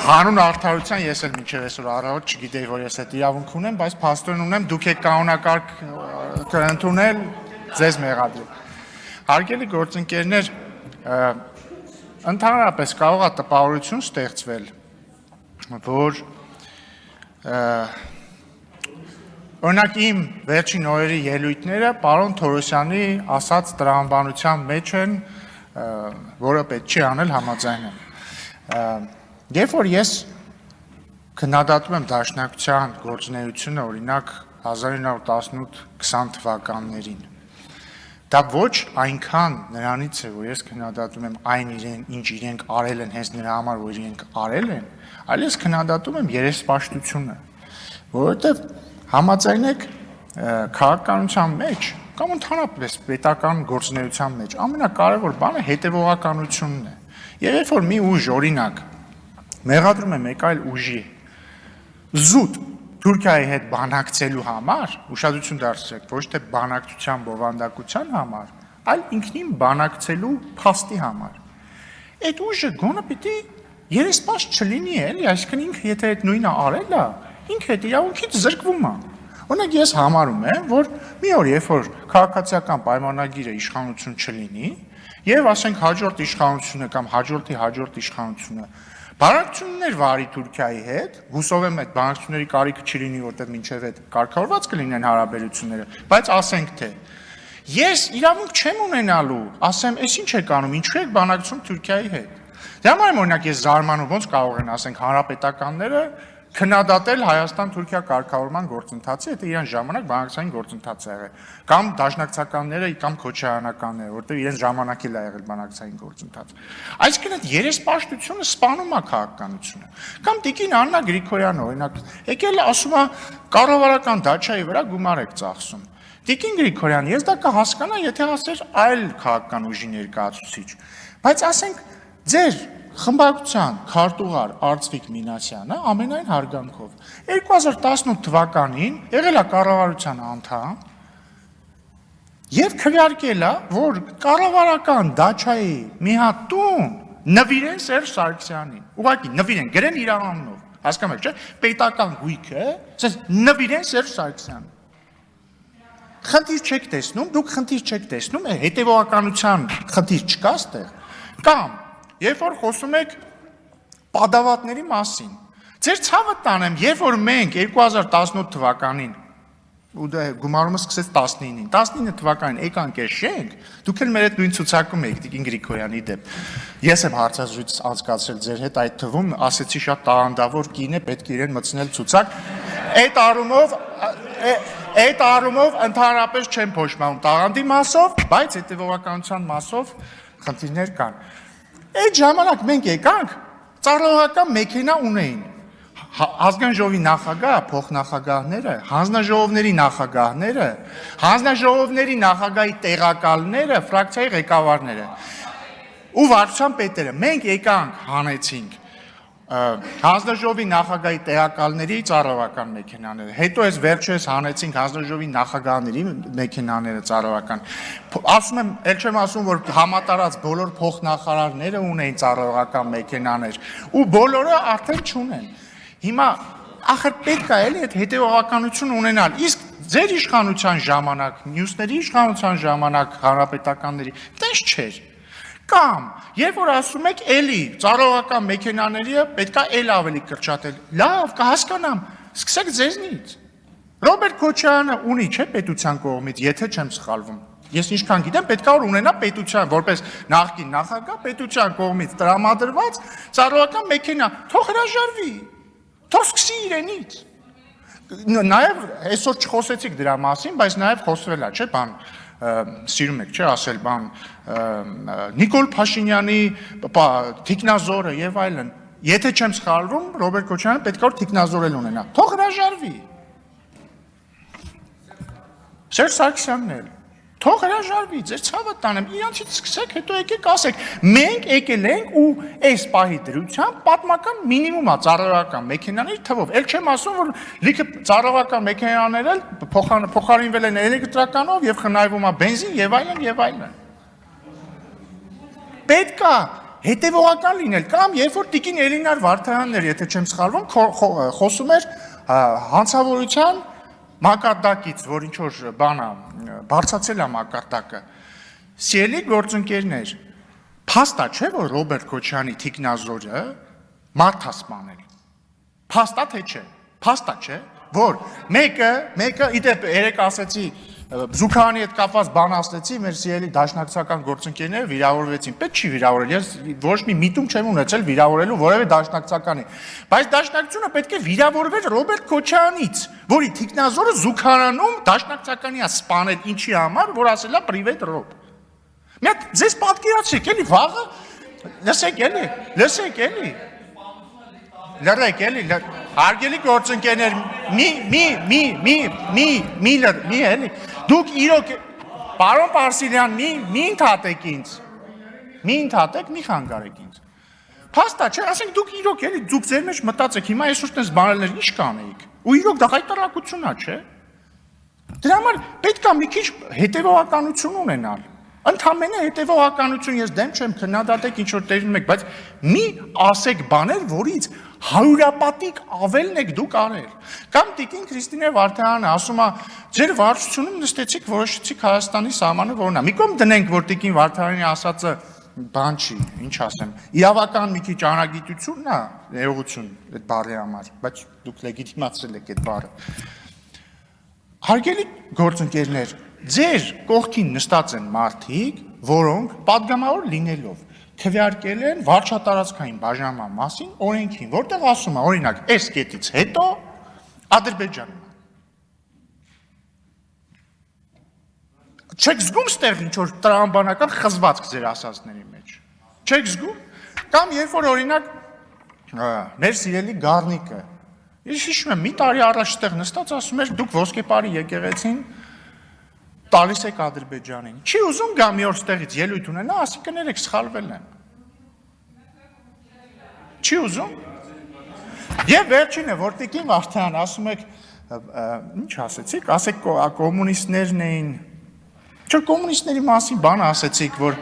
Հանուն արդարության ես էլ մինչև այսօր առավոտ չգիտեի, որ ես այդ իրավունք ունեմ, բայց փաստորեն ունեմ, դուք եք կանոնակարգ կընդունել, ձեզ մեղադրել։ Հարգելի գործընկերներ, ընդհանրապես կարող է տպավորություն ստեղծվել, որ օրինակ իմ վերջին օրերի ելույթները պարոն Թորոսյանի ասած տրամաբանության մեջ են, որը պետք չի անել համաձայն եմ։ Երբ որ ես քննադատում եմ Դաշնակցության գործունեությունը, օրինակ 1918-20 թվականներին, դա ոչ այնքան նրանից է, որ ես քննադատում եմ այն ինչ իրենք արել են հենց նրա համար, որ իրենք արել են, այլ ես քննադատում եմ երեսպաշտությունը, որովհետև համաձայնեք քաղաքականության մեջ կամ ընդհանրապես պետական գործունեության մեջ ամենակարևոր բանը հետևողականությունն է։ Եվ երբ որ մի ուժ, օրինակ, մեղադրում է մեկ այլ ուժի զուտ Թուրքիայի հետ բանակցելու համար, ուշադրություն դարձրեք, ոչ թե բանակցության բովանդակության համար, այլ ինքնին բանակցելու փաստի համար։ Այդ ուժը գոնե պիտի երեսպաշտ չլինի, էլի, այսինքն ինքը եթե այդ նույնը արել է, ինքը այդ իրավունքից զրկվում է։ Օրինակ ես համարում եմ, որ մի օր երբ որ քաղաքացիական պայմանագիրը իշխանություն չլինի, եւ ասենք հաջորդ իշխանությունը կամ հաջորդ իշխանությունը բանակցություններ վարի Թուրքիայի հետ, հուսով եմ այդ բանակցությունների կարիքը չլինի, որտեղ մինչև այդ կարգավորված կլինեն հարաբերությունները, բայց ասենք թե ես իրավունք չեմ ունենալու, ասեմ, այս ինչ եք անում, ինչու եք բանակցում Թուրքիայի հետ։ Դրա համար օրինակ ես զարմանում, ոնց կարող են ասենք հանրապետականները քննադատել Հայաստան-Թուրքիա կարգավորման գործընթացը, եթե իրենց ժամանակ բանակցային գործընթաց է եղել, կամ դաշնակցականները կամ քոչայանականները, որտեղ իրենց ժամանակ էլ ա եղել բանակցային գործընթաց։ Այսինքն այդ երեսպաշտությունը սպանում է քաղաքականությունը։ Կամ Տիկին Աննա Գրիգորյանը, օրինակ, եկել ասում է կառավարական դաչայի վրա գումար եք ծախսում։ Տիկին Գրիգորյան, ես դա կհասկանա, եթե ասեր այլ քաղաքական ուժի ներկայացուցիչ, բայց ասենք ձեր խմբակցության քարտուղար Արծվիկ Մինասյանը ամենայն հարգանքով 2018 թվականին եղել է կառավարության անդամ եւ քվեարկել է, որ կառավարական դաչայի մի հատ տուն նվիրեն Սերժ Սարգսյանին։ Ուղղակի նվիրեն, գրեն իր անունով, հասկանում եք, չէ՞, պետական գույքը, ասես նվիրեն Սերժ Սարգսյանին։ Խնդիր չեք տեսնում, դուք խնդիր չեք տեսնում, հետևողականության խնդիր չկա ստեղ, կամ երբ որ խոսում եք պատավատների մասին, ձեր ցավը տանեմ, երբ որ մենք 2018 թվականին, ու դա գումարումը սկսեց 19-ին, 19 թվականին եկանք այս շենք, դուք էլ մեր հետ նույն ցուցակում եք Տիկին Գրիգորյանի դեպ։ Ես եմ հարցազրույց անցկացրել ձեր հետ, այդ թվում ասեցի շատ տաղանդավոր կին է, պետք է իրեն մտցնել ցուցակ։ Այդ առումով ընդհանրապես չեմ փոշմանում տաղանդի մասով, բայց հետևողականության մասով խնդիրներ կան։ Այդ ժամանակ մենք եկանք ծառայողական մեքենա ունեին, ազգային ժողովի նախագահ, փոխնախագահները, հանձնաժողովների նախագահները, հանձնաժողովների նախագահի տեղակալները, ֆրակցիայի ղեկավարները ու վարչության պետերը, մենք եկանք հանեցինք հանձնաժողովի նախագահի տեղակալների ծառայողական մեքենաները, հետո այս վերջերս հանեցինք հանձնաժողովի նախագահների մեքենաները ծառայողական, ասում եմ, էլ չեմ ասում, որ համատարած բոլոր փոխնախարարները ունեին ծառայողական մեքենաներ, ու բոլորը արդեն չունեն, հիմա ախր պետք է էլի այդ հետևողականություն ունենալ, իսկ ձեր իշխանության ժամանակ, մյուսների իշխանության ժամանակ հանրապետականների, տես չէր, կամ երբ որ ասում եք էլի ծառայողական մեքենաները պետք է էլ ավելի կրճատել, լավ, կհասկանամ, սկսեք ձեզնից։ Ռոբերտ Քոչարյանը ունի, չէ, պետության կողմից, եթե չեմ սխալվում։ Ես ինչքան գիտեմ, պետք է որ ունենա պետության, որպես նախկին նախագահ, պետության կողմից տրամադրված ծառայողական մեքենա, թող հրաժարվի, թող սկսի իրենից։ Նաև այսօր չխոսեցիք դրա մասին, բայց նաև խոսվել է, չէ, բան սիրում եք, չէ, ասել բան Նիկոլ Փաշինյանի թիկնազորը եւ այլն։ Եթե չեմ սխալվում, Ռոբերտ Քոչարյանը պետք է որ թիկնազորել ունենա։ Թող հրաժարվի։ Սերժ Սարգսյանն էլ թող հրաժարվի, ձեր ցավը տանեմ, իրանցից սկսեք, հետո եկեք ասեք, մենք եկել ենք ու այս պահի դրությամբ պատմական մինիմում է ծառայողական մեքենաների թվով։ Էլ չեմ ասում, որ լիքը ծառայողական մեքենաներ էլ փոխարինվել են էլեկտրականով եւ խնայվում է բենզին եւ այլն եւ այլն։ Պետք է հետևողական լինել, կամ երբ որ Տիկին Էլինար Վարդանյանն էր, եթե չեմ սխալվում, խոսում էր հանցավորության մակարդակից, որ ինչ որ բան է, բարձրացել է մակարդակը։ Սիրելի գործընկերներ, փաստա չէ, որ Ռոբերտ Քոչյանի թիկնազորը մարդ է սպանել։ Փաստա թե չէ։ Փաստա չէ, որ մեկը իդեպ երեք ասեցի Զուքարանի հետ կապված բան ասեցի, մեր սիրելի դաշնակցական գործընկերները վիրավորվեցին։ Պետք չի վիրավորել, ես ոչ մի միտում չեմ ունեցել վիրավորելու որևէ դաշնակցականի։ Բայց դաշնակցությունը պետք է վիրավորվեր Ռոբերտ Քոչյանից, որի թիկնազորը Զուքարանում դաշնակցականի է սպանել ինչի համար, որ ասել է պրիվետ ռոբ։ Մի հատ ձեզ պատկերացրեք, էլի վաղը, լսեք էլի։ Լրեք էլի, հարգելի գործընկերներ, մի էլի, դուք իրոք, պարոն Պարսիլյան, մի ընդհատեք ինձ, մի խանգարեք ինձ, փաստա չէ, ասենք դուք իրոք էլի, դուք ձեր մեջ մտածեք, հիմա այսօր տես բանալներ ինչ կանեիք, ու իրոք դա հայտարարությունա չէ, դրա համար պետք է մի քիչ հետևողականություն ունենալ, ընդամենը հետևողականություն, ես դեմ չեմ քննադատեք ինչ որ տերում եք, բայց մի ասեք բաներ, որից հարյուրապատիկ ավելն եք դուք արել։ Կամ Տիկին Քրիստինե Վարդանյանը ասում է, ձեր վարչությունում նստեցիք, որոշեցիք Հայաստանի սահմանը որոնա։ Մի կողմ դնենք, որ Տիկին Վարդանյանի ասածը բան չի, ինչ ասեմ, իրավական մի քիչ անագիտությունն է, ներողություն այդ բառի համար, բայց դուք լեգիտիմացրել եք այդ բառը։ Հարգելի գործընկերներ, ձեր կողքին նստած են մարդիկ, որոնք պատգամավոր լինելով քվեարկել են վարչատարածքային բաժանման մասին օրենքին, որտեղ ասում է, օրինակ, այս կետից հետո Ադրբեջանում։ Չեք զգում ստեղ ինչ որ տրամաբանական խզվածք ձեր ասածների մեջ։ Չեք զգում։ Կամ երբ որ օրինակ մեր սիրելի Գառնիկը, ես հիշում եմ, մի տարի առաջ ստեղ նստած ասում էր, դուք ոսկեպարի եկեղեցին տալիս եք Ադրբեջանին։ Չի ուզում գա մի օր ստեղից ելույթ ունենա, ասի կներեք սխալվել եմ։ Չի ուզում։ Եվ վերջինը, որ Տիկին Վարդանյան ասում եք, ինչ ասեցիք, ասեք կոմունիստներն էին, չէ կոմունիստների մասին բան ասեցիք, որ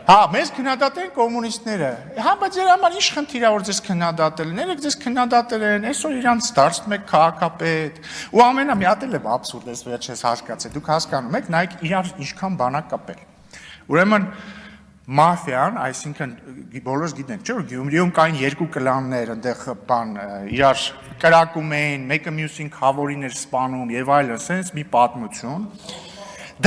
հա, մեզ քննադատեն կոմունիստները։ Հա, բայց ձեր համար ինչ խնդիր է որ ձեզ քննադատել։ Ներեք ձեզ քննադատել են, այսօր իրանց դարձնում եք քաղաքապետ։ Ու ամենը մի հատ էլ է абսուրդ, ես վերջերս հասկացա։ Դուք հասկանում եք, նայեք իրար ինչքան բան է կապել։ Ուրեմն մաֆիան, այսինքն բոլորս գիտենք, չէ՞ որ Գյումրիում կային երկու կլաններ, այնտեղ բան իրար կրակում էին, մեկը մյուսին խավորին էր սպանում եւ այլն, sense մի պատմություն։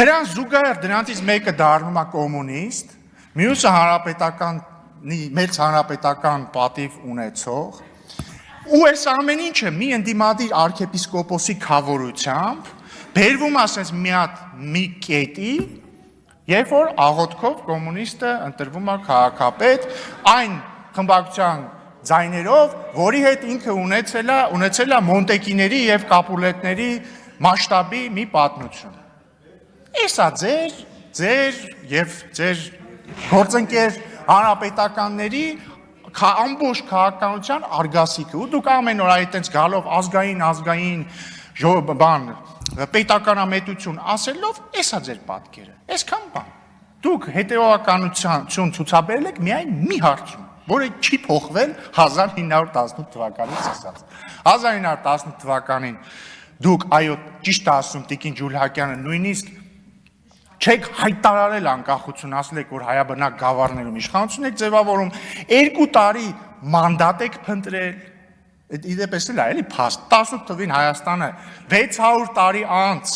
Դրան զուգահեռ դրանից մեկը դառնում է կոմունիստ, մյուսը հանրապետականի մեծ հանրապետական պատիվ ունեցող, ու այս ամեն ինչը մի ընդդիմադիր արքեպիսկոպոսի խավորությամբ բերվում ասես մի կետի, երբ որ աղոթքով կոմունիստը ընտրվում է քաղաքապետ, այն խմբակցության ձայներով, որի հետ ինքը ունեցել է Մոնտեկիների եւ Կապուլետների մասշտաբի մի պատմություն։ Էսա ձեր եւ ձեր գործընկեր հանրապետականների ամբողջ քաղաքականության արգասիքը, ու դուք ամեն օր այդտենց գալով ազգային բան պետականամետություն ասելով, էսա ձեր պատկերը, այսքան բան։ Դուք հետևողականություն ցուցաբերել եք միայն մի հարցում, որը չի փոխվել 1918 թվականից սկսած։ 1918 թվականին դուք այո ճիշտ ասում Տիկին Ջուլհակյանը նույնիսկ չեք հայտարարել անկախություն, ասել եք որ հայաբնակ գավառներում իշխանություն եք ձևավորում, 2 տարի մանդատ եք փնտրել, իդեպ էլ էլի փաստ 18 թվին Հայաստանը 600 տարի անց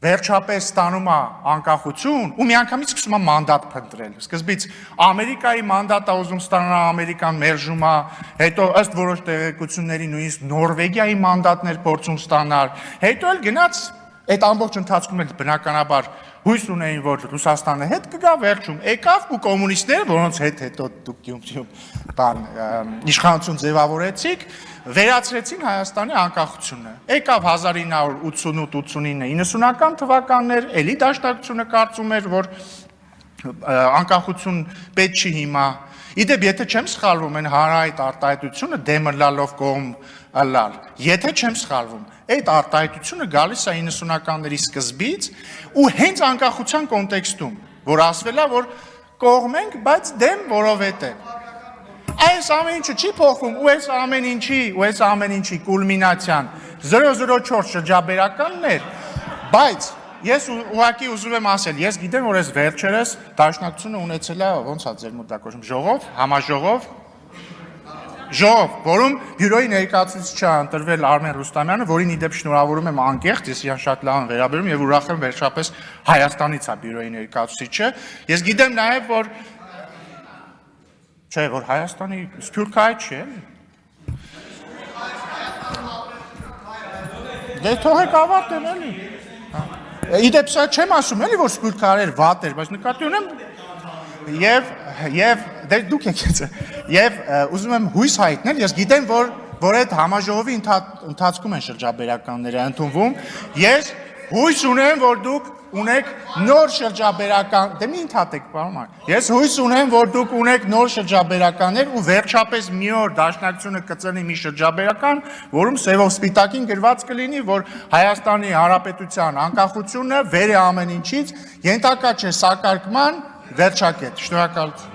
վերջապես ստանում է անկախություն ու միանգամից սկսում է մանդատ փնտրել։ Սկզբից Ամերիկայի մանդատը ուզում ստանալ, Ամերիկան մերժում է, հետո ըստ որոշ տեղեկությունների նույնիսկ Նորվեգիայի մանդատներ փորձում ստանալ, հետո էլ գնաց այդ ամբողջ ընթացքում էլ բնականաբար հույս ունեին, որ Ռուսաստանը հետ կգա, վերջում եկավ ու կոմունիստները, որոնց հետո դուք Գյումրիում բան իշխանություն ձևավորեցիք, վերացրեցին Հայաստանի անկախությունը։ Եկավ 1988-89-90-ական թվականներ, էլի դաշնակցությունը կարծում էր, որ անկախություն պետք չի հիմա։ Իդեպ, եթե չեմ սխալվում, այն հանրահայտ արտահայտությունը դեմրլալով կողմ ըլլալ, եթե չեմ սխալվում, այդ արտահայտությունը գալիս է 90-ականների սկզբից ու հենց անկախության կոնտեքստում։ որ ասվել է, որ կողմենք, բայց դեմ որովհետև։ Այս ամեն ինչը չի փոխվում, ու այս ամեն ինչի կուլմինացիան 004 շրջաբերականն էր, բայց ես ուղղակի ուզում եմ ասել, ես գիտեմ, որ այս վերջերս դաշնակցությունը ունեցել է, ոնց է ձեր մոտ դա կոչվում, ժողով, համաժողով, որում բյուրոյի ներկայացուցիչ է ընտրվել Արմեն Ռուստամյանը, որին իդեպ շնորհավորում եմ անկեղծ, ես իրան շատ լավ եմ վերաբերում եւ ուրախ եմ վերջապես Հայաստանից է բյուրոյի ներկայացուցիչը։ Ես գիտեմ նաեւ, որ չէ, որ Հայաստանի Սփյուռքահայ չի, էլի։ Դե թողեք ավարտեն, էլի։ Իդեպ սա չեմ ասում, էլի, որ Սփյուռքահայեր վատ էր, բայց նկատի ունեմ եւ դե դուք եք եւ ուզում եմ հույս հայտնել, ես գիտեմ, որ այդ համաժողովի ընթացքում են շրջաբերականները ընդունվում, ես հույս ունեմ, որ դուք ունեք նոր շրջաբերական, դե մի ընդհատեք, պարոն, ես հույս ունեմ, որ դուք ունեք նոր շրջաբերականներ ու վերջապես մի օր դաշնակցությունը կծնի մի շրջաբերական, որում սևով սպիտակին գրված կլինի, որ Հայաստանի Հանրապետության անկախությունը վեր է ամեն ինչից, ենթակա չէ սակարկման, վերջակետ, շնորհակալություն։